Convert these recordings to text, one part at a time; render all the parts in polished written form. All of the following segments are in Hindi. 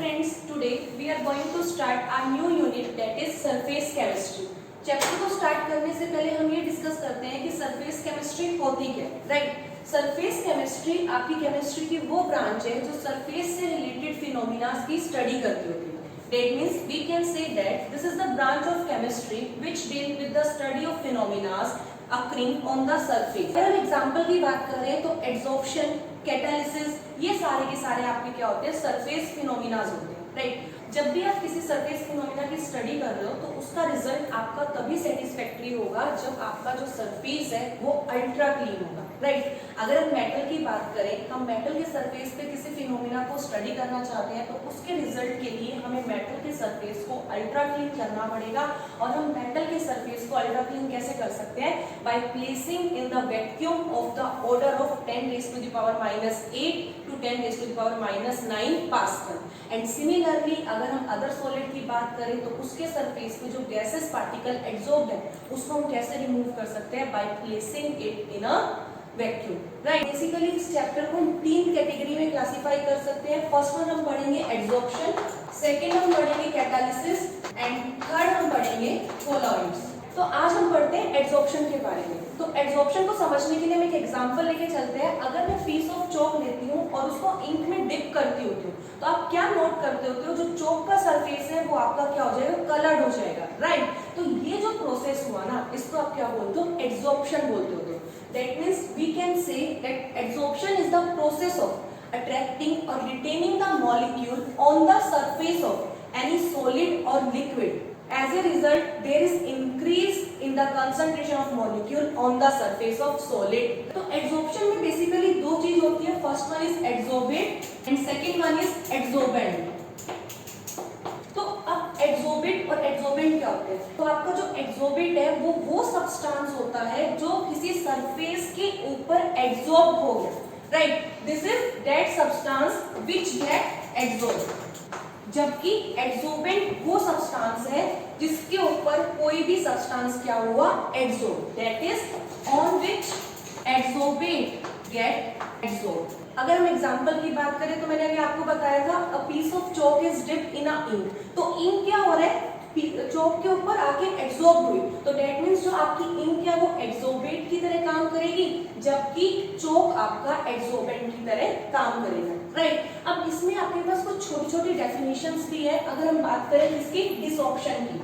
friends, today we are going to start our new unit that is surface chemistry. Chapter को स्टार्ट करने से पहले हम ये डिस्कस करते हैं कि सरफेस केमिस्ट्री होती क्या है, राइट। सरफेस केमिस्ट्री आपकी केमिस्ट्री की वो ब्रांच है जो सरफेस से रिलेटेड फिनोमिना की स्टडी करती होती है। That means we can say that this is the branch of chemistry which deal with the study of phenomena occurring on the surface. अगर हम एग्जांपल की बात करें तो एड्सॉर्प्शन, कैटालिसिस, ये सारे के सारे आपके क्या होते हैं, सरफेस फिनोमिना होते हैं, राइट। जब भी आप किसी सरफेस फिनोमिना की स्टडी कर रहे हो तो उसका रिजल्ट आपका तभी सेटिस्फैक्टरी होगा जब आपका जो सरफेस है वो अल्ट्रा क्लीन होगा, राइट। अगर हम मेटल की बात करें, हम मेटल के सरफेस पे किसी फिनोमिना को स्टडी करना चाहते हैं तो उसके रिजल्ट के लिए हमें मेटल के सरफेस को अल्ट्रा क्लीन करना पड़ेगा। और हम मेटल के सरफेस को अल्ट्रा क्लीन कैसे कर सकते हैं? By placing in the vacuum of the order of 10⁻⁸ to 10⁻⁹ pascal. And similarly अगर हम अदर सॉलिड की बात करें तो उसके सरफेस पे जो गैसेस पार्टिकल एब्जॉर्ब्ड है उसको हम कैसे रिमूव कर सकते हैं? By placing it in a vacuum, right. Basically इस चैप्टर को हम तीन कैटेगरी में क्लासिफाई कर सकते हैं। फर्स्ट वन हम पढ़ेंगे एड्सॉर्प्शन, सेकंड हम पढ़ेंगे कैटालिसिस एंड थर्ड हम पढ़ेंगे कोलॉइड्स। तो आज हम पढ़ते हैं एड्सॉर्प्शन के बारे में। तो एड्सॉर्प्शन को समझने के लिए हम एक एग्जांपल लेके चलते हैं। अगर मैं पीस ऑफ चॉक लेती हूँ और उसको इंक में डिप करती होती हूँ तो आप क्या नोट करते होते हो? जो चॉक का सरफेस है वो आपका क्या हो जाएगा? कलर्ड हो जाएगा, राइट। तो ये जो प्रोसेस हुआ ना, इसको आप क्या बोलते हो? एड्सॉर्प्शन बोलते हो। That means we can say that adsorption is the process of attracting or retaining the molecule on the surface of any solid or liquid. As a result, there is increase in the concentration of molecule on the surface of solid. तो adsorption में basically दो चीज होती है। First one is adsorbate and second one is adsorbent. तो अब एड्सोर्बेट और एड्सोर्बेंट क्या होते हैं? तो आपका जो एड्सोर्बेट है वो सब्सटेंस होता है जो किसी सरफेस के ऊपर एड्सॉर्ब हो गया, right. This is that substance which get adsorb. जबकि एड्सोर्बेंट वो सब्सटेंस है जिसके ऊपर कोई भी सब्सटेंस क्या हुआ? Adsorb. That is on which adsorbate get adsorb. अगर हम एग्जांपल की बात करें तो मैंने अभी आपको बताया था a piece of chalk is dipped in a ink. तो इंक क्या हो रहा है? चॉक के ऊपर आके एड्सॉर्ब हुई। तो दैट मींस जो आपकी इंक है वो एड्सोर्बेट की तरह काम करेगी जबकि चॉक आपका एड्सोर्बेंट की तरह काम करेगा, राइट। अब इसमें आपके पास कुछ छोटी छोटी डेफिनेशंस भी है। अगर हम बात करें इसकी डिसॉर्प्शन की,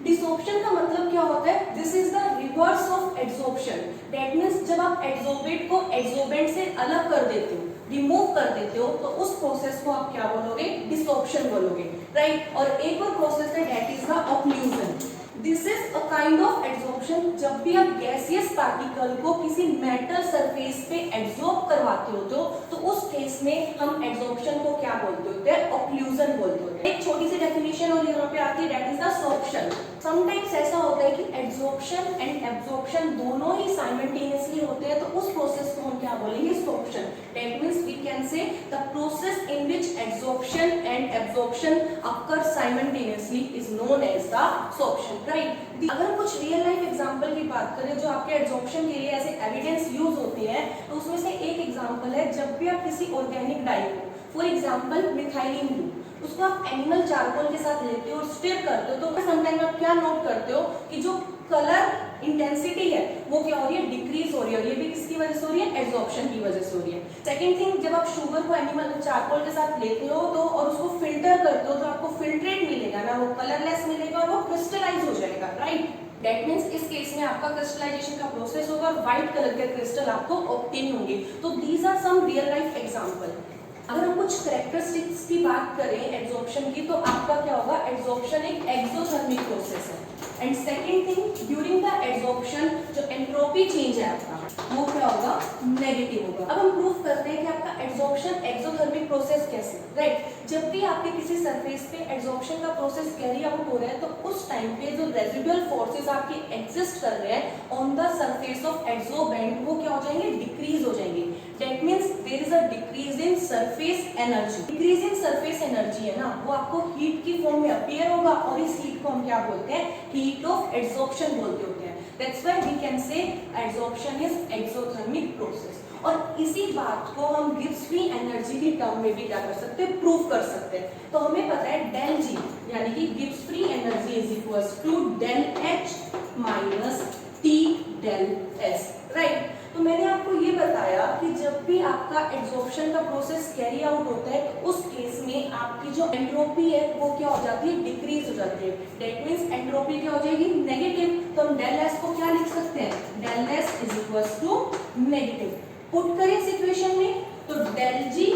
डिसॉर्प्शन का मतलब क्या होता है? This is the reverse of adsorption. That means जब आप एड्सोर्बेट को एड्सोर्बेंट से अलग कर देते हो, रिमूव कर देते हो, तो उस प्रोसेस को आप क्या बोलोगे? डिसॉर्प्शन बोलोगे, राइट। और एक और प्रोसेस है that is the occlusion. This is a kind of adsorption. जब भी आप गैसियस पार्टिकल को किसी मेटल सरफेस पे एब्जॉर्ब करवाते होते हो तो उस केस में हम एड्सॉर्प्शन को क्या बोलते होते हैं? ऑक्लूजन बोलते होते हैं। एक छोटी सी डेफिनेशन और यहाँ पे आती है that is the sorption. Sometimes ऐसा होता है कि एड्सॉर्प्शन एंड एब्जॉर्प्शन दोनों ही साइमल्टेनियसली होते हैं तो उस प्रोसेस को हम क्या बोलेंगे? Sorption. That means we can say the process in which adsorption and absorption occur simultaneously is known as the sorption, right. अगर कुछ रियल लाइफ एग्जांपल की बात करें जो आपके एड्सॉर्प्शन के लिए ऐसे एविडेंस यूज होते हैं तो उसमें से एक एग्जांपल है जब भी आप किसी ऑर्गेनिक डाई को, फॉर एग्जांपल मिथाइलिन ग्रुप, उसको आप एनिमल चारकोल के साथ लेते हो और स्टिर करते हो तो समटाइम आप क्या नोट करते हो कि जो कलर इंटेंसिटी है वो क्या हो रही है? डिक्रीज हो रही है। और ये भी किसकी वजह से हो रही है? एड्सॉर्प्शन की वजह से हो रही है। सेकंड थिंग, जब आप शुगर को एनिमल चारकोल के साथ लेते हो तो और उसको फिल्टर करते हो तो आपको फिल्ट्रेट मिलेगा ना, वो कलरलेस मिलेगा और वो क्रिस्टलाइज हो जाएगा, राइट। दैट मींस इस केस में आपका क्रिस्टलाइजेशन का प्रोसेस होगा और व्हाइट कलर के क्रिस्टल आपको ऑब्टेन होंगे। तो these are some real life example. अगर हम कुछ कैरेक्टरिस्टिक्स की बात करें एड्सॉर्प्शन की तो आपका क्या होगा? एड्सॉर्प्शन एक एक्सोथर्मिक प्रोसेस है। And second thing, during the adsorption जो एंट्रोपी चेंज है आपका वो क्या होगा? नेगेटिव होगा। अब हम प्रूव करते हैं कि आपका एड्सॉर्प्शन एक्सोथर्मिक प्रोसेस कैसे, राइट। जब भी आपके किसी सरफेस पे एड्सॉर्प्शन का प्रोसेस कैरी आउट हो रहा है तो उस टाइम पे जो रेजिडुअल फोर्सेस आपके एग्जिस्ट कर रहे हैं on the surface of adsorbent वो क्या हो जाएंगे? डिक्रीज हो जाएंगे। That means there is a decrease in surface energy. Decrease in surface energy है ना, वो आपको हीट की फॉर्म में अपीयर होगा और इस हीट को हम क्या बोलते हैं? हीट ऑफ एड्सॉर्प्शन बोलते होते हैं। That's why we can say adsorption is exothermic process. और इसी बात को हम गिब्स फ्री एनर्जी की टर्म में भी क्या कर सकते हैं, प्रूव कर सकते हैं। तो हमें पता है डेल जी यानी कि Gibbs free energy is equals to del H minus T del S, right. तो मैंने आपको ये बताया कि जब भी आपका एड्सॉर्प्शन का प्रोसेस कैरी आउट होता है उस केस में आपकी जो एंट्रोपी है वो क्या हो जाती है, डिक्रीज हो जाती है। दैट मींस एंट्रोपी क्या हो जाएगी, नेगेटिव। तो हम डेल एस को क्या लिख सकते हैं, del S is equals to negative. Put करें इस इक्वेशन में तो del G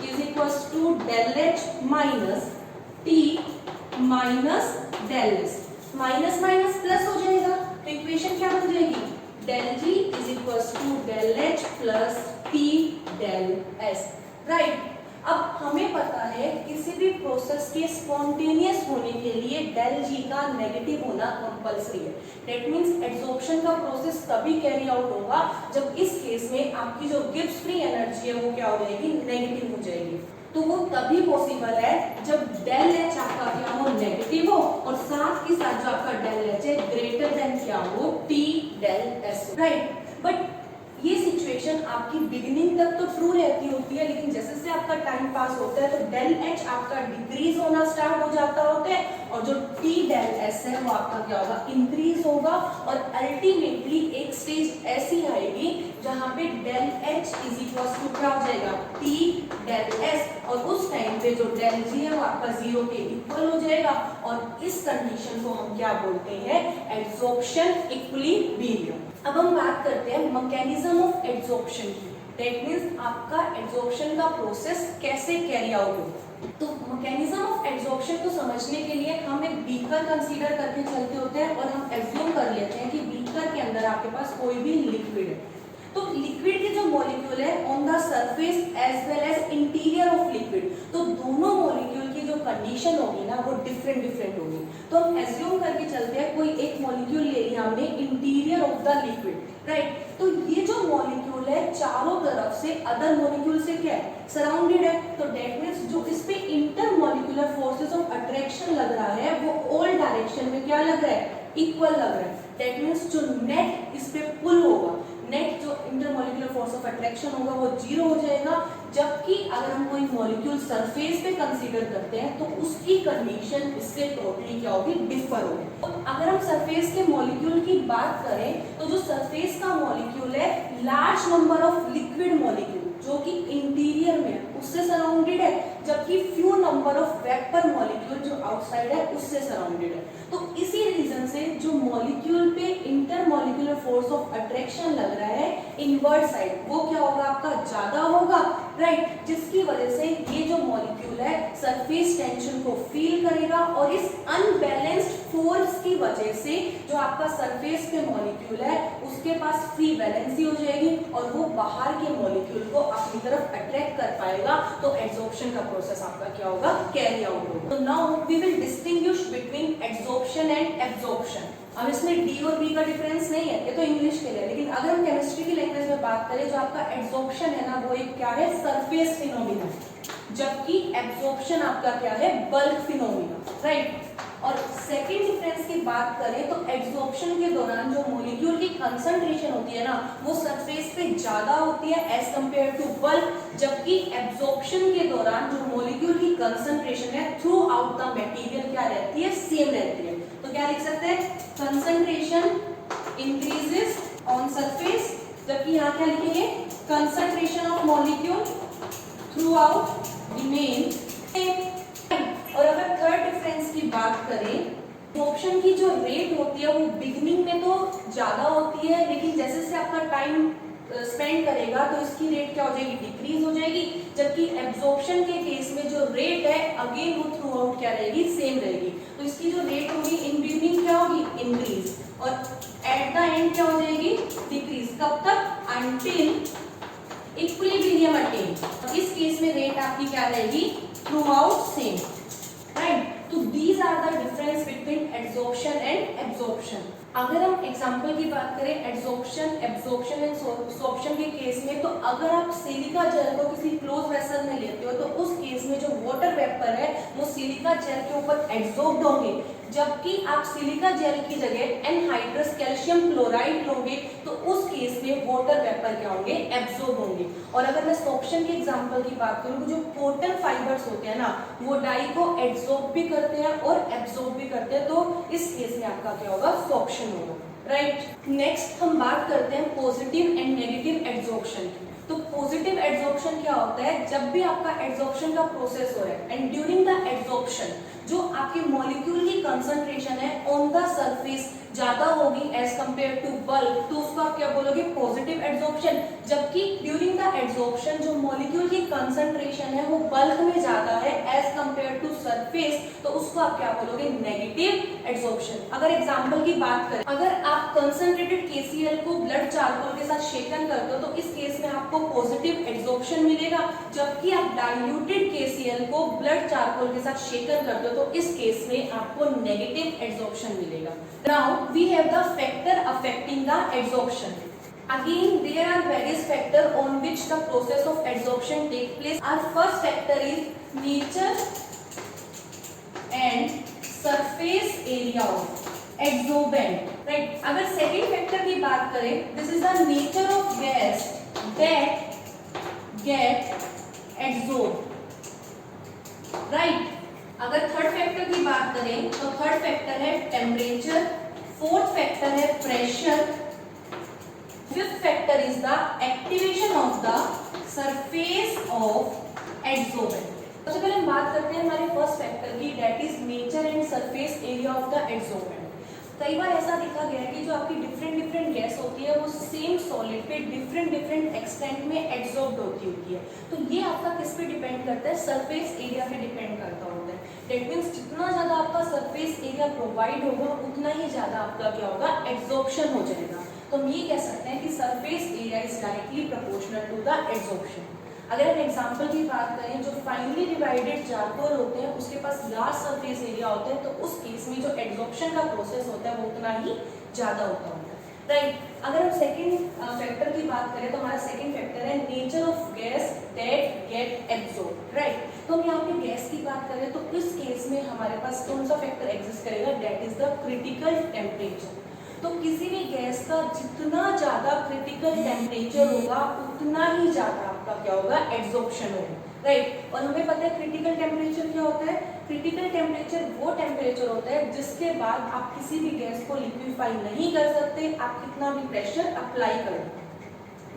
is equals to del H minus T minus del S, minus minus plus हो जाएगा तो इक्वेशन क्या बन जाएगी, del g is equals to del h plus t del s, right. अब हमें पता है किसी भी प्रोसेस के स्पॉन्टेनियस होने के लिए del g का नेगेटिव होना कंपल्सरी है। दैट मींस एड्सॉर्प्शन का प्रोसेस तभी कैरी आउट होगा जब इस केस में आपकी जो गिब्स फ्री एनर्जी है वो क्या हो जाएगी, नेगेटिव हो जाएगी। तो वो तभी पॉसिबल है जब डेल एच आपका क्या हो, नेगेटिव हो और साथ ही साथ जो आपका डेल एच है ग्रेटर देन क्या हो, T del S, right. But ये सिचुएशन आपकी बिगिनिंग तक तो ट्रू रहती होती है, लेकिन जैसे जैसे आपका टाइम पास होता है तो डेल एच आपका डिक्रीज होना स्टार्ट हो जाता होता है और जो टी डेल एस है वो आपका क्या होगा, इंक्रीज होगा और अल्टीमेटली एक स्टेज ऐसी आएगी जहां पे del H is equal to क्या हो जाएगा, टी डेल एस, और उस टाइम पे जो डेल जी है वो आपका जीरो के इक्वल हो जाएगा और इस कंडीशन को हम क्या बोलते हैं, एड्सॉर्प्शन इक्विलिब्रियम। अब हम बात करते हैं मैकेनिज्म ऑफ एड्सॉर्प्शन की। दैट मींस आपका एड्सॉर्प्शन का प्रोसेस कैसे कैरी आउट होगा। तो मैकेनिज्म ऑफ एड्सॉर्प्शन को समझने के लिए हम एक बीकर कंसीडर करके चलते होते हैं और हम एज्यूम कर लेते हैं कि बीकर के अंदर आपके पास कोई भी लिक्विड है। तो लिक्विड के जो मॉलिक्यूल है on the surface as well as interior of liquid, तो दोनों मॉलिक्यूल की जो कंडीशन होगी ना वो डिफरेंट डिफरेंट होगी। तो हम एज्यूम करके चलते हैं कोई एक मॉलिक्यूल ले लिया हमने interior of the liquid, right. तो ये जो मॉलिक्यूल है चारों तरफ से अदर मॉलिक्यूल से क्या है, सराउंडेड है। तो दैट मींस जो इस पे inter molecular forces of attraction लग रहा है वो ऑल डायरेक्शन में क्या लग रहा है, इक्वल लग रहा है। दैट मींस जो नेट इस पे पुल होगा, नेट जो इंटरमॉलिक्यूलर फोर्स ऑफ अट्रैक्शन होगा वो जीरो हो जाएगा। जबकि अगर हम कोई मॉलिक्यूल सरफेस पे कंसीडर करते हैं तो उसकी कंडीशन इससे टोटली क्या होगी, डिफर होगी। तो अगर हम सरफेस के मॉलिक्यूल की बात करें तो जो सरफेस का मॉलिक्यूल है large number of liquid molecule जो कि इंटीरियर में उससे सराउंडेड है, जबकि few number of vapour molecule जो आउटसाइड है उससे सराउंडेड है। तो इसी रीजन से जो मॉलिक्यूल पे इंटरमॉलिक्यूलर फोर्स ऑफ अट्रैक्शन लग रहा है इनवर्ट साइड वो क्या होगा, आपका ज्यादा होगा, राइट। जिसकी वजह से ये जो मॉलिक्यूल है सरफेस टेंशन को फील करेगा और इस अनबैलेंस्ड फोर्स की वजह से जो आपका सरफेस पे मॉलिक्यूल है उसके पास फ्री बैलेंसी हो जाएगी और वो बाहर के मॉलिक्यूल को अपनी तरफ अट्रैक्ट कर पाएगा। तो एड्सॉर्प्शन का प्रोसेस आपका क्या होगा, कैरी आउट होगा। तो now we will distinguish between adsorption and absorption. अब इसमें डी और बी का डिफरेंस नहीं है, ये तो इंग्लिश के लिए, लेकिन अगर हम केमिस्ट्री की लैंग्वेज में बात करें जो आपका एड्सॉर्प्शन है ना वो एक क्या है, सरफेस फिनोमिना, जबकि एब्जॉर्प्शन आपका क्या है, बल्क फिनोमिना, राइट। और सेकंड डिफरेंस की बात करें तो एब्जॉर्प्शन के दौरान जो मॉलिक्यूल की कंसंट्रेशन होती है ना वो सरफेस पे ज्यादा होती है एज कंपेयर टू बल्क, जबकि एब्जॉर्प्शन के दौरान जो मॉलिक्यूल की कंसंट्रेशन है थ्रू आउट द मटेरियल क्या रहती है, सेम रहती है। तो क्या लिख सकते हैं, कंसंट्रेशन इंक्रीजेस ऑन सरफेस, जबकि यहाँ क्या लिखेंगे, concentration of molecule through out remain same. और अगर थर्ड डिफरेंस की बात करें, एब्जॉर्प्शन की जो रेट होती है वो बिगिनिंग में तो ज्यादा होती है, लेकिन जैसे जैसे आपका टाइम स्पेंड करेगा तो इसकी रेट क्या हो जाएगी, डिक्रीज हो जाएगी। जबकि एब्जॉर्प्शन के केस में जो रेट है अगेन वो थ्रू आउट क्या रहेगी, सेम रहेगी। तो इसकी जो रेट होगी इन बिगिनिंग क्या होगी, इंक्रीज, और एट द एंड क्या हो जाएगी, डिक्रीज। कब तक, अनटिल इक्विलिब्रियम अटेन। इस केस में रेट आपकी क्या रहेगी, थ्रू आउट सेम, राइट। तो these are the difference between adsorption and absorption. अगर हम एग्जांपल की बात करें एड्सॉर्प्शन, एब्जॉर्प्शन एंड एब्जॉर्प्शन के केस में, तो अगर आप सिलिका जेल को किसी क्लोज वेसल में लेते हो तो उस केस में जो वाटर वेपर है वो सिलिका जेल के ऊपर एब्जॉर्ब्ड होंगे, जबकि आप सिलिका जेल की जगह एनहाइड्रस कैल्शियम क्लोराइड लोगे तो उस केस में वाटर वेपर क्या होंगे, एब्जॉर्ब होंगे। और अगर मैं सोप्शन के एग्जांपल की बात करूं, जो कॉटन फाइबर्स होते हैं ना, वो डाई को एब्जॉर्ब भी करते हैं और एब्जॉर्ब भी करते हैं, तो इस केस में आपका क्या होगा, सोप्शन होगा, राइट। नेक्स्ट हम बात करते हैं पॉजिटिव एंड नेगेटिव एब्जॉर्प्शन की। तो पॉजिटिव एब्जॉर्प्शन क्या होता है, जब भी आपका एब्जॉर्प्शन का प्रोसेस हो रहा है एंड ड्यूरिंग द एब्जॉर्प्शन जो आपके मॉलिक्यूल की कंसंट्रेशन है ऑन द सरफेस ज्यादा होगी एज कंपेयर टू बल्क, तो उसको आप क्या बोलोगे, पॉजिटिव एब्जॉर्प्शन। जबकि ड्यूरिंग द एब्जॉर्प्शन जो मॉलिक्यूल की कंसंट्रेशन है वो बल्क में ज्यादा है एज कंपेयर टू सरफेस, तो उसको आप क्या बोलोगे, नेगेटिव एब्जॉर्प्शन। अगर एग्जांपल की बात करें, अगर आप कंसंट्रेटेड KCl को ब्लड चारकोल के साथ शेकन करते हो तो इस केस में आपको पॉजिटिव एब्जॉर्प्शन मिलेगा, जबकि आप डाइल्यूटेड KCl को ब्लड चारकोल के साथ शेकन करते हो तो इस केस में आपको नेगेटिव एब्जॉर्प्शन मिलेगा। Now we have the factor affecting the adsorption. Again there are various factors on which the process of adsorption take place. Our first factor is nature and surface area of adsorbent, right? अगर second factor की बात करें, this is the nature of gas that get adsorbed, right? अगर थर्ड फैक्टर की बात करें तो थर्ड फैक्टर है टेम्परेचर, फोर्थ फैक्टर है pressure, fifth factor is the activation of the surface of adsorbent. सबसे पहले हम बात करते हैं हमारे फर्स्ट फैक्टर की, that is nature and surface area of the adsorbent. कई बार ऐसा देखा गया है कि जो आपकी डिफरेंट गैस होती है वो सेम सॉलिड पे डिफरेंट एक्सटेंट में एड्सॉर्ब्ड होती है, तो ये आपका किस पे डिपेंड करता है, सरफेस एरिया पे डिपेंड करता होता है। दैट मींस जितना ज्यादा आपका सरफेस एरिया प्रोवाइड होगा उतना ही ज्यादा आपका क्या होगा, एड्सॉर्प्शन हो जाएगा। तो हम ये कह सकते हैं कि surface area is directly proportional to the adsorption. अगर हम एग्जांपल की बात करें, जो फाइनली डिवाइडेड चारकोल होते हैं उसके पास लार्ज सरफेस एरिया होता है, तो उस केस में जो एड्सॉर्प्शन का प्रोसेस होता है वो उतना ही ज्यादा होता है, राइट। अगर हम सेकंड फैक्टर की बात करें तो हमारा सेकंड फैक्टर है nature of gas that get absorbed, right. तो हम यहाँ पे गैस की बात करें तो इस केस में हमारे पास कौन सा फैक्टर एग्जिस्ट करेगा, that is the critical temperature. तो किसी भी गैस का जितना ज्यादा क्रिटिकल टेम्परेचर होगा उतना ही ज्यादा आपका क्या होगा, एड्सॉर्प्शन होगा, राइट। और हमें पता है क्रिटिकल टेम्परेचर क्या होता है, क्रिटिकल टेम्परेचर वो टेम्परेचर होता है जिसके बाद आप किसी भी गैस को लिक्विफाई नहीं कर सकते, आप कितना भी प्रेशर अप्लाई करो,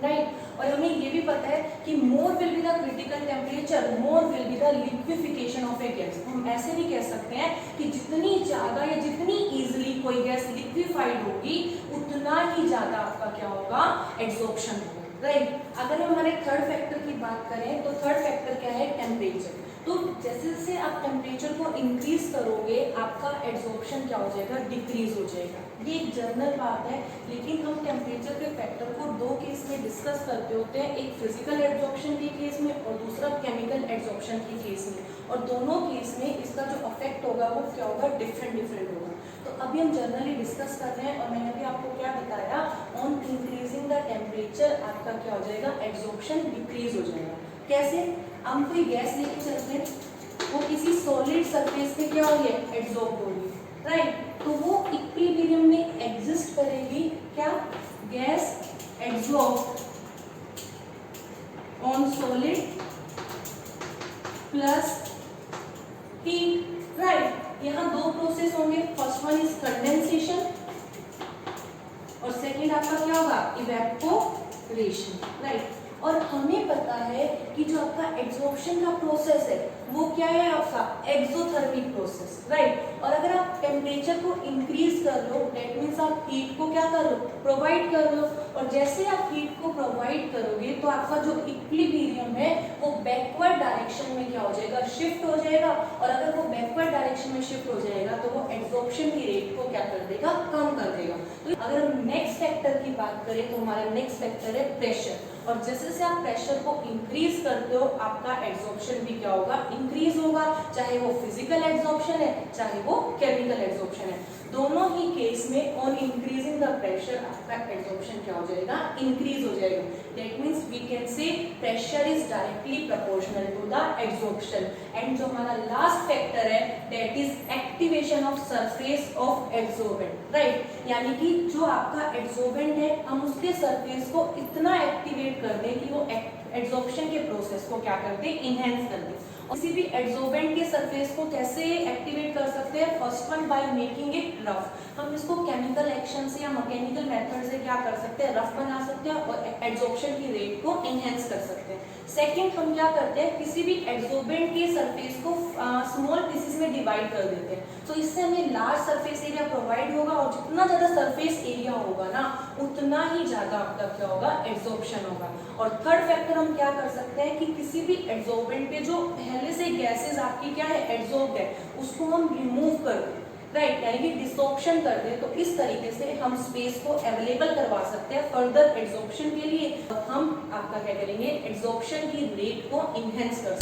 राइट। और हमें ये भी पता है कि more will be the critical temperature more will be the liquefaction of A gas. हम ऐसे भी कह सकते हैं कि जितनी ज्यादा या जितनी इजीली कोई गैस लिक्विफाइड होगी उतना ही ज्यादा आपका क्या होगा, एड्सॉर्प्शन होगा, राइट। अगर हम हमारे थर्ड फैक्टर की बात करें तो थर्ड फैक्टर क्या है, टेम्परेचर। तो जैसे जैसे आप टेम्परेचर को इंक्रीज करोगे आपका एड्सॉर्प्शन क्या हो जाएगा, डिक्रीज हो जाएगा। ये एक जनरल बात है, लेकिन हम टेम्परेचर के फैक्टर को दो केस में डिस्कस करते होते हैं, एक फिजिकल एड्सॉर्प्शन के केस में और दूसरा केमिकल एड्सॉर्प्शन के केस में, और दोनों केस में इसका जो इफेक्ट होगा वो क्या होगा, डिफरेंट होगा। तो अभी हम जनरली डिस्कस कर रहे हैं और मैंने भी आपको क्या बताया, ऑन इंक्रीजिंग द टेम्परेचर आपका क्या हो जाएगा, एड्सॉर्प्शन डिक्रीज हो जाएगा। कैसे, हम कोई गैस लेके चलते हैं, वो किसी सॉलिड सरफेस पे क्या होगी, एड्सॉर्ब होगी, राइट। तो वो इक्विलिब्रियम में एग्जिस्ट करेगी, क्या, gas adsorb on solid plus heat, right. यहाँ दो प्रोसेस होंगे, फर्स्ट वन इज कंडेंसेशन और सेकेंड आपका क्या होगा, इवेपोरेशन, राइट। और हमें पता है कि जो आपका एड्सॉर्प्शन का प्रोसेस है वो क्या है, आपका एक्सोथर्मिक प्रोसेस, राइट। और अगर आप टेम्परेचर को इंक्रीज कर लो दैट मींस आप हीट को क्या कर लो, प्रोवाइड कर लो, और जैसे आप हीट को प्रोवाइड करोगे तो आपका जो इक्विलिब्रियम है वो बैकवर्ड डायरेक्शन में क्या हो जाएगा, शिफ्ट हो जाएगा। और अगर वो बैकवर्ड डायरेक्शन में शिफ्ट हो जाएगा तो वो एड्सॉर्प्शन की रेट को क्या कर देगा, कम कर देगा। तो अगर हम नेक्स्ट फैक्टर की बात करें तो हमारा नेक्स्ट फैक्टर है प्रेशर, और जैसे जैसे आप प्रेशर को इंक्रीज करते हो आपका एड्सॉर्प्शन भी क्या होगा, इंक्रीज होगा, चाहे वो फिजिकल एड्सॉर्प्शन है चाहे वो केमिकल एड्सॉर्प्शन है। दोनों ही केस में ऑन इंक्रीजिंग द प्रेशर आपका एड्सॉर्प्शन क्या हो जाएगा, इंक्रीज हो जाएगा। Can say pressure is directly proportional to the adsorption. And जो हमारा लास्ट फैक्टर है that is activation of surface of adsorbent, right. यानी कि जो आपका एड्सॉर्बेंट है हम उसके सरफेस को इतना एक्टिवेट कर दें कि वो एड्सॉर्प्शन के प्रोसेस को क्या कर दे, इनहेंस कर दे। किसी भी एड्सॉर्बेंट के सरफेस को कैसे एक्टिवेट कर सकते हैं? First one by making it rough. हम इसको केमिकल एक्शन से या मैकेनिकल मेथड से क्या कर सकते हैं, रफ बना सकते हैं और एड्सॉर्प्शन की रेट को इनहेंस कर सकते हैं। सेकंड, हम क्या करते हैं, किसी भी एड्सॉर्बेंट के सरफेस को स्मॉल पीसेस में डिवाइड कर देते हैं। तो इससे हमें लार्ज सरफेस एरिया प्रोवाइड होगा और जितना ज्यादा सरफेस एरिया होगा ना उतना ही ज्यादा आपका क्या होगा, एड्सॉर्प्शन होगा। और थर्ड फैक्टर हम क्या कर सकते हैं कि किसी भी एड्सॉर्बेंट पे जो पहले से गैसेस आपकी क्या है, एड्सॉर्ब्ड है, उसको हम रिमूव कर दें, राइट, यानी कि डिसॉर्प्शन कर दें। तो इस तरीके से हम स्पेस को अवेलेबल करवा सकते हैं फर्दर एड्सॉर्प्शन के लिए। हम आपका क्या करेंगे, एड्सॉर्प्शन की रेट को इनहेंस कर सकते हैं।